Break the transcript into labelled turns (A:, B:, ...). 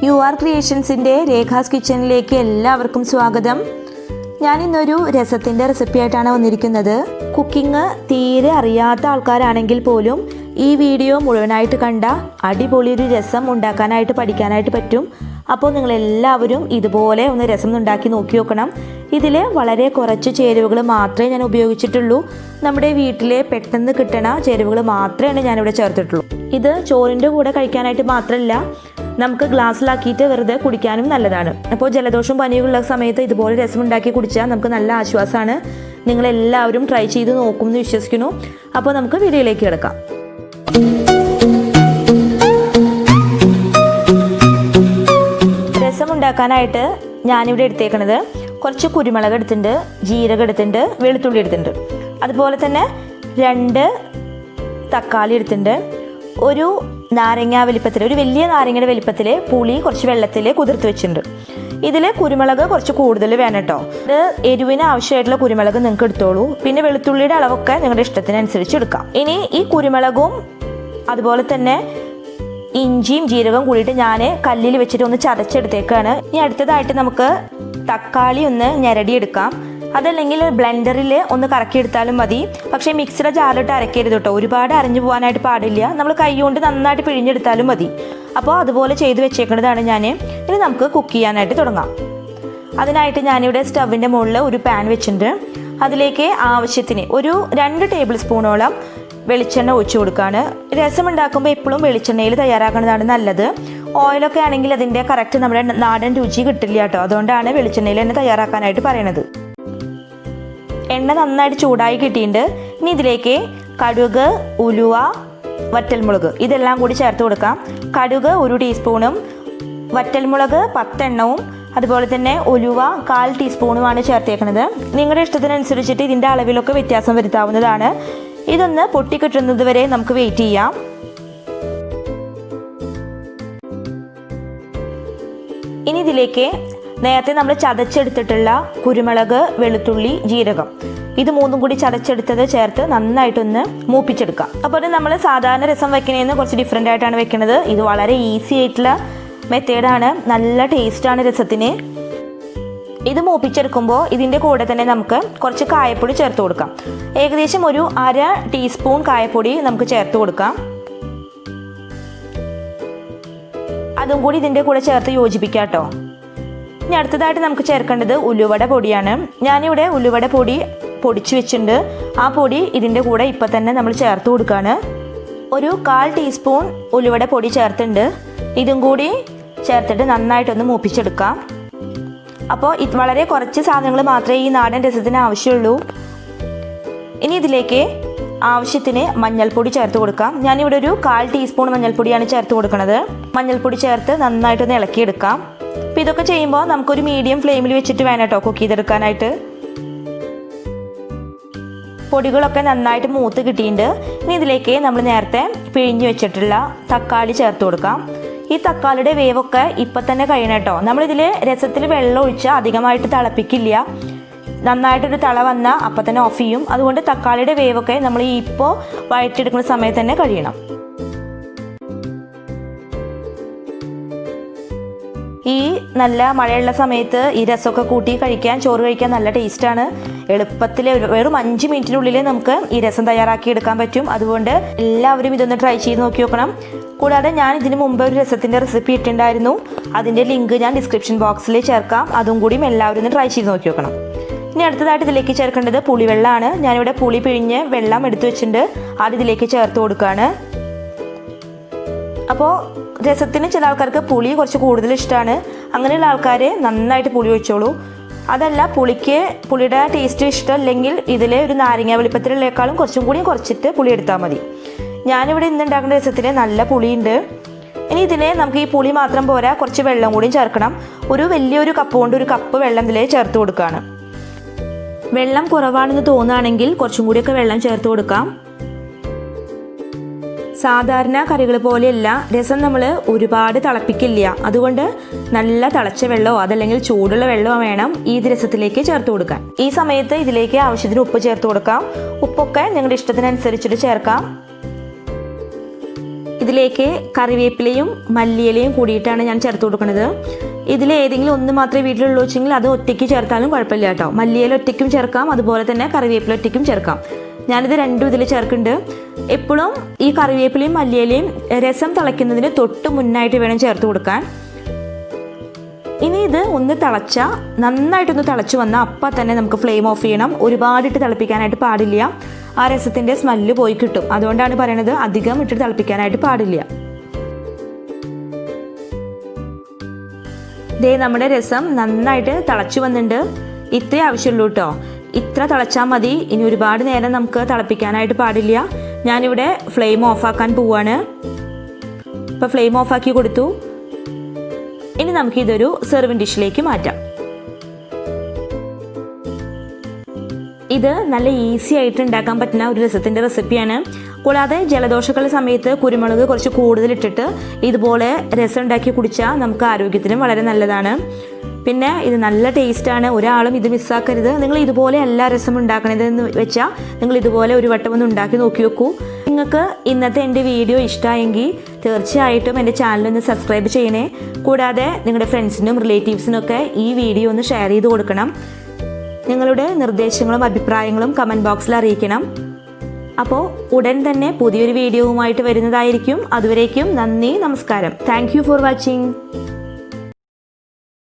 A: ക്രിയേഷൻസിൻ്റെ രേഖാസ് കിച്ചണിലേക്ക് എല്ലാവർക്കും സ്വാഗതം. ഞാൻ ഇന്നൊരു രസത്തിൻ്റെ റെസിപ്പി ആയിട്ടാണ് വന്നിരിക്കുന്നത്. കുക്കിംഗ് തീരെ അറിയാത്ത ആൾക്കാരാണെങ്കിൽ പോലും ഈ വീഡിയോ മുഴുവനായിട്ട് കണ്ട അടിപൊളി ഒരു രസം ഉണ്ടാക്കാനായിട്ട് പഠിക്കാനായിട്ട് പറ്റും. അപ്പോൾ നിങ്ങളെല്ലാവരും ഇതുപോലെ ഒന്ന് രസം ഉണ്ടാക്കി നോക്കി നോക്കണം. ഇതിൽ വളരെ കുറച്ച് ചേരുവകൾ മാത്രമേ ഞാൻ ഉപയോഗിച്ചിട്ടുള്ളൂ. നമ്മുടെ വീട്ടിലെ പെട്ടെന്ന് കിട്ടണ ചേരുവകൾ മാത്രമേ ഞാനിവിടെ ചേർത്തിട്ടുള്ളൂ. ഇത് ചോറിൻ്റെ കൂടെ കഴിക്കാനായിട്ട് മാത്രമല്ല, നമുക്ക് ഗ്ലാസ്സിലാക്കിയിട്ട് വെറുതെ കുടിക്കാനും നല്ലതാണ്. അപ്പോൾ ജലദോഷം പനിയുള്ള സമയത്ത് ഇതുപോലെ രസം ഉണ്ടാക്കി കുടിച്ചാൽ നമുക്ക് നല്ല ആശ്വാസമാണ്. നിങ്ങളെല്ലാവരും ട്രൈ ചെയ്ത് നോക്കുമെന്ന് വിശ്വസിക്കുന്നു. അപ്പോൾ നമുക്ക് വീഡിയോയിലേക്ക് കിടക്കാം. രസം ഉണ്ടാക്കാനായിട്ട് ഞാനിവിടെ എടുത്തേക്കണത് കുറച്ച് കുരുമുളക് എടുത്തിട്ടുണ്ട്, ജീരകം എടുത്തിട്ടുണ്ട്, വെളുത്തുള്ളി എടുത്തിട്ടുണ്ട്. അതുപോലെ തന്നെ 2 തക്കാളി എടുത്തിട്ടുണ്ട്. ഒരു നാരങ്ങ വലിപ്പത്തിൽ, ഒരു വലിയ നാരങ്ങയുടെ വലിപ്പത്തിൽ പുളി കുറച്ച് വെള്ളത്തിൽ കുതിർത്ത് വെച്ചിട്ടുണ്ട്. ഇതിൽ കുരുമുളക് കുറച്ച് കൂടുതൽ വേണം കേട്ടോ. ഇത് എരിവിന് ആവശ്യമായിട്ടുള്ള കുരുമുളക് നിങ്ങൾക്ക് എടുത്തോളൂ. പിന്നെ വെളുത്തുള്ളിയുടെ അളവൊക്കെ നിങ്ങളുടെ ഇഷ്ടത്തിനനുസരിച്ച് എടുക്കാം. ഇനി ഈ കുരുമുളകും അതുപോലെ തന്നെ ഇഞ്ചിയും ജീരകവും കൂടിയിട്ട് ഞാൻ കല്ലിൽ വെച്ചിട്ട് ഒന്ന് ചതച്ചെടുത്തേക്കാണ്. ഇനി അടുത്തതായിട്ട് നമുക്ക് തക്കാളി ഒന്ന് ഞെരടിയെടുക്കാം. അതല്ലെങ്കിൽ ബ്ലെൻഡറിൽ ഒന്ന് കറക്കിയെടുത്താലും മതി. പക്ഷേ മിക്സിയുടെ ജാറിലിട്ട് അരക്കരുത് കേട്ടോ, ഒരുപാട് അരഞ്ഞു പോകാനായിട്ട് പാടില്ല. നമ്മൾ കൈ കൊണ്ട് നന്നായിട്ട് പിഴിഞ്ഞെടുത്താലും മതി. അപ്പോൾ അതുപോലെ ചെയ്ത് വെച്ചേക്കുന്നതാണ് ഞാൻ. ഇനി നമുക്ക് കുക്ക് ചെയ്യാനായിട്ട് തുടങ്ങാം. അതിനായിട്ട് ഞാനിവിടെ സ്റ്റവിൻ്റെ മുകളിൽ ഒരു പാൻ വെച്ചിട്ടുണ്ട്. അതിലേക്ക് ആവശ്യത്തിന് ഒരു 2 ടേബിൾ സ്പൂണോളം വെളിച്ചെണ്ണ ഒഴിച്ചു കൊടുക്കുകയാണ്. രസം ഉണ്ടാക്കുമ്പോൾ എപ്പോഴും വെളിച്ചെണ്ണയിൽ തയ്യാറാക്കുന്നതാണ് നല്ലത്. ഓയിലൊക്കെ ആണെങ്കിൽ അതിൻ്റെ കറക്റ്റ് നമ്മുടെ നാടൻ രുചി കിട്ടില്ല കേട്ടോ. അതുകൊണ്ടാണ് വെളിച്ചെണ്ണയിൽ തന്നെ തയ്യാറാക്കാനായിട്ട് പറയണത്. എണ്ണ നന്നായിട്ട് ചൂടായി കിട്ടിയിട്ടുണ്ട്. ഇനി ഇതിലേക്ക് കടുക്, ഉലുവ, വറ്റൽമുളക് ഇതെല്ലാം കൂടി ചേർത്ത് കൊടുക്കാം. കടുക് 1 ടീസ്പൂണും വറ്റൽമുളക് 10 എണ്ണവും അതുപോലെ തന്നെ ഉലുവ 1/4 ടീസ്പൂണുമാണ് ചേർത്തേക്കുന്നത്. നിങ്ങളുടെ ഇഷ്ടത്തിനനുസരിച്ചിട്ട് ഇതിൻ്റെ അളവിലൊക്കെ വ്യത്യാസം വരുത്താവുന്നതാണ്. ഇതൊന്ന് പൊട്ടിക്കിട്ടുന്നത് വരെ നമുക്ക് വെയിറ്റ് ചെയ്യാം. ഇനി ഇതിലേക്ക് നേരത്തെ നമ്മൾ ചതച്ചെടുത്തിട്ടുള്ള കുരുമുളക്, വെളുത്തുള്ളി, ജീരകം ഇത് 3ഉം കൂടി ചതച്ചെടുത്തത് ചേർത്ത് നന്നായിട്ടൊന്ന് മൂപ്പിച്ചെടുക്കാം. അപ്പോൾ നമ്മൾ സാധാരണ രസം വെക്കണേന്ന് കുറച്ച് ഡിഫറെൻ്റ് ആയിട്ടാണ് വെക്കുന്നത്. ഇത് വളരെ ഈസി ആയിട്ടുള്ള മെത്തേഡാണ്. നല്ല ടേസ്റ്റാണ് രസത്തിന്. ഇത് മൂപ്പിച്ചെടുക്കുമ്പോൾ ഇതിൻ്റെ കൂടെ തന്നെ നമുക്ക് കുറച്ച് കായപ്പൊടി ചേർത്ത് കൊടുക്കാം. ഏകദേശം ഒരു 1/2 ടീസ്പൂൺ കായപ്പൊടി നമുക്ക് ചേർത്ത് കൊടുക്കാം. അതും കൂടി ഇതിൻ്റെ കൂടെ ചേർത്ത് യോജിപ്പിക്കാം കേട്ടോ. ഇനി അടുത്തതായിട്ട് നമുക്ക് ചേർക്കേണ്ടത് ഉലുവട പൊടിയാണ്. ഞാനിവിടെ ഉലുവട പൊടി പൊടിച്ച് വെച്ചിട്ടുണ്ട്. ആ പൊടി ഇതിൻ്റെ കൂടെ ഇപ്പം തന്നെ നമ്മൾ ചേർത്ത് കൊടുക്കുകയാണ്. ഒരു 1/4 ടീസ്പൂൺ ഉലുവട പൊടി ചേർത്തിട്ടുണ്ട്. ഇതും കൂടി ചേർത്തിട്ട് നന്നായിട്ടൊന്ന് മൂപ്പിച്ചെടുക്കാം. അപ്പോൾ വളരെ കുറച്ച് സാധനങ്ങൾ മാത്രമേ ഈ നാടൻ രസത്തിന് ആവശ്യമുള്ളൂ. ഇനി ഇതിലേക്ക് ആവശ്യത്തിന് മഞ്ഞൾപ്പൊടി ചേർത്ത് കൊടുക്കാം. ഞാനിവിടെ ഒരു 1/4 ടീസ്പൂൺ മഞ്ഞൾപ്പൊടിയാണ് ചേർത്ത് കൊടുക്കുന്നത്. മഞ്ഞൾപ്പൊടി ചേർത്ത് നന്നായിട്ടൊന്ന് ഇളക്കിയെടുക്കാം. അപ്പോൾ ഇതൊക്കെ ചെയ്യുമ്പോൾ നമുക്കൊരു മീഡിയം ഫ്ലെയിമിൽ വെച്ചിട്ട് വേണം കേട്ടോ കുക്ക് ചെയ്തെടുക്കാനായിട്ട്. പൊടികളൊക്കെ നന്നായിട്ട് മൂത്ത് കിട്ടിയിട്ടുണ്ട്. ഇനി ഇതിലേക്ക് നമ്മൾ നേരത്തെ പിഴിഞ്ഞ് വെച്ചിട്ടുള്ള തക്കാളി ചേർത്ത് കൊടുക്കാം. ഈ തക്കാളിയുടെ വേവൊക്കെ ഇപ്പം തന്നെ കഴിയണം കേട്ടോ. നമ്മളിതിൽ രസത്തിൽ വെള്ളം ഒഴിച്ചാൽ അധികമായിട്ട് തിളപ്പിക്കില്ല. നന്നായിട്ടൊരു തള വന്നാൽ അപ്പം തന്നെ ഓഫ് ചെയ്യും. അതുകൊണ്ട് തക്കാളിയുടെ വേവൊക്കെ നമ്മൾ ഇപ്പോൾ വഴറ്റിയെടുക്കുന്ന സമയത്ത് തന്നെ കഴിയണം. ഈ നല്ല മഴയുള്ള സമയത്ത് ഈ രസമൊക്കെ കൂട്ടി കഴിക്കാൻ, ചോറ് കഴിക്കാൻ നല്ല ടേസ്റ്റാണ്. എളുപ്പത്തിൽ വെറും 5 മിനിറ്റിനുള്ളിൽ നമുക്ക് ഈ രസം തയ്യാറാക്കി എടുക്കാൻ പറ്റും. അതുകൊണ്ട് എല്ലാവരും ഇതൊന്ന് ട്രൈ ചെയ്ത് നോക്കി നോക്കണം. കൂടാതെ ഞാൻ ഇതിന് മുമ്പ് ഒരു രസത്തിൻ്റെ റെസിപ്പി ഇട്ടിട്ടുണ്ടായിരുന്നു. അതിൻ്റെ ലിങ്ക് ഞാൻ ഡിസ്ക്രിപ്ഷൻ ബോക്സിൽ ചേർക്കാം. അതും കൂടിയും എല്ലാവരും ഒന്ന് ട്രൈ ചെയ്ത് നോക്കി നോക്കണം. ഇനി അടുത്തതായിട്ട് ഇതിലേക്ക് ചേർക്കേണ്ടത് പുളിവെള്ളമാണ്. ഞാനിവിടെ പുളി പിഴിഞ്ഞ് വെള്ളം എടുത്തു വെച്ചിട്ടുണ്ട്. അത് ഇതിലേക്ക് ചേർത്ത് കൊടുക്കുകയാണ്. അപ്പോൾ രസത്തിന് ചില ആൾക്കാർക്ക് പുളി കുറച്ച് കൂടുതൽ ഇഷ്ടമാണ്. അങ്ങനെയുള്ള ആൾക്കാർ നന്നായിട്ട് പുളി ഒഴിച്ചോളൂ. അതല്ല പുളിയുടെ ടേസ്റ്റ് ഇഷ്ടമല്ലെങ്കിൽ ഇതിൽ ഒരു നാരങ്ങ വലിപ്പത്തിലുള്ളേക്കാളും കുറച്ചും കൂടി കുറച്ചിട്ട് പുളി എടുത്താൽ മതി. ഞാനിവിടെ ഇന്ന് ഉണ്ടാക്കുന്ന രസത്തിന് നല്ല പുളിയുണ്ട്. ഇനി ഇതിനെ നമുക്ക് ഈ പുളി മാത്രം പോരാ, കുറച്ച് വെള്ളം കൂടിയും ചേർക്കണം. വലിയൊരു കപ്പ് കൊണ്ട് 1 കപ്പ് വെള്ളം ഇതിൽ ചേർത്ത് കൊടുക്കുകയാണ്. വെള്ളം കുറവാണെന്ന് തോന്നുകയാണെങ്കിൽ കുറച്ചും കൂടിയൊക്കെ വെള്ളം ചേർത്ത് കൊടുക്കാം. സാധാരണ കറികൾ പോലെയല്ല രസം നമ്മൾ ഒരുപാട് തിളപ്പിക്കില്ല. അതുകൊണ്ട് നല്ല തിളച്ച വെള്ളമോ അതല്ലെങ്കിൽ ചൂടുള്ള വെള്ളമോ വേണം ഈ രസത്തിലേക്ക് ചേർത്ത് കൊടുക്കാൻ. ഈ സമയത്ത് ഇതിലേക്ക് ആവശ്യത്തിന് ഉപ്പ് ചേർത്ത് കൊടുക്കാം. ഉപ്പൊക്കെ നിങ്ങളുടെ ഇഷ്ടത്തിനനുസരിച്ചിട്ട് ചേർക്കാം. ഇതിലേക്ക് കറിവേപ്പിലയും മല്ലിയിലയും കൂടിയിട്ടാണ് ഞാൻ ചേർത്ത് കൊടുക്കുന്നത്. ഇതിലേതെങ്കിലും ഒന്ന് മാത്രമേ വീട്ടിലുള്ളൂ വെച്ചെങ്കിൽ അത് ഒറ്റയ്ക്ക് ചേർത്താലും കുഴപ്പമില്ല കേട്ടോ. മല്ലിയില ഒറ്റയ്ക്കും ചേർക്കാം, അതുപോലെ തന്നെ കറിവേപ്പില ഒറ്റയ്ക്കും ചേർക്കാം. ഞാനിത് രണ്ടും ഇതിൽ ചേർക്കുന്നുണ്ട്. എപ്പോഴും ഈ കറിവേപ്പിലയും മല്ലിയിലയും രസം തിളയ്ക്കുന്നതിന് തൊട്ട് മുന്നായിട്ട് വേണം ചേർത്ത് കൊടുക്കാൻ. ഇനി ഇത് ഒന്ന് നന്നായിട്ടൊന്ന് തിളച്ച് വന്നാൽ അപ്പം തന്നെ നമുക്ക് ഫ്ലെയിം ഓഫ് ചെയ്യണം. ഒരുപാടിട്ട് തിളപ്പിക്കാനായിട്ട് പാടില്ല, ആ രസത്തിൻ്റെ സ്മെല്ല് പോയി കിട്ടും. അതുകൊണ്ടാണ് പറയണത് അധികം ഇട്ടിട്ട് തിളപ്പിക്കാനായിട്ട് പാടില്ല. ദേ നമ്മുടെ രസം നന്നായിട്ട് തിളച്ച് വന്നിട്ടുണ്ട്. ഇത്രേ ആവശ്യമുള്ളൂ കേട്ടോ, ഇത്ര തിളച്ചാൽ മതി. ഇനി ഒരുപാട് നേരം നമുക്ക് തിളപ്പിക്കാനായിട്ട് പാടില്ല. ഞാനിവിടെ ഫ്ലെയിം ഓഫാക്കാൻ പോവാണ്. ഇപ്പോൾ ഫ്ലെയിം ഓഫാക്കി കൊടുത്തു. ഇനി നമുക്കിതൊരു സെർവിങ് ഡിഷിലേക്ക് മാറ്റാം. ഇത് നല്ല ഈസി ആയിട്ട് ഉണ്ടാക്കാൻ പറ്റുന്ന ഒരു രസത്തിൻ്റെ റെസിപ്പിയാണ്. കൂടാതെ ജലദോഷമുള്ള സമയത്ത് കുരുമുളക് കുറച്ച് കൂടുതലിട്ടിട്ട് ഇതുപോലെ രസം ഉണ്ടാക്കി കുടിച്ചാൽ നമുക്ക് ആരോഗ്യത്തിനും വളരെ നല്ലതാണ്. പിന്നെ ഇത് നല്ല ടേസ്റ്റാണ്, ഒരാളും ഇത് മിസ്സാക്കരുത്. നിങ്ങൾ ഇതുപോലെ എല്ലാ രസം ഉണ്ടാക്കണതെന്ന് വെച്ചാൽ നിങ്ങൾ ഇതുപോലെ ഒരു വട്ടം ഒന്ന് ഉണ്ടാക്കി നോക്കി നോക്കൂ. നിങ്ങൾക്ക് ഇന്നത്തെ എൻ്റെ വീഡിയോ ഇഷ്ടമായെങ്കിൽ തീർച്ചയായിട്ടും എൻ്റെ ചാനലൊന്ന് സബ്സ്ക്രൈബ് ചെയ്യണേ. കൂടാതെ നിങ്ങളുടെ ഫ്രണ്ട്സിനും റിലേറ്റീവ്സിനൊക്കെ ഈ വീഡിയോ ഒന്ന് ഷെയർ ചെയ്ത് കൊടുക്കണം. നിങ്ങളുടെ നിർദ്ദേശങ്ങളും അഭിപ്രായങ്ങളും കമൻറ്റ് ബോക്സിൽ അറിയിക്കണം. അപ്പോൾ ഉടൻ തന്നെ പുതിയൊരു വീഡിയോവുമായിട്ട് വരുന്നതായിരിക്കും. അതുവരേക്കും നന്ദി, നമസ്കാരം. Thank you for watching.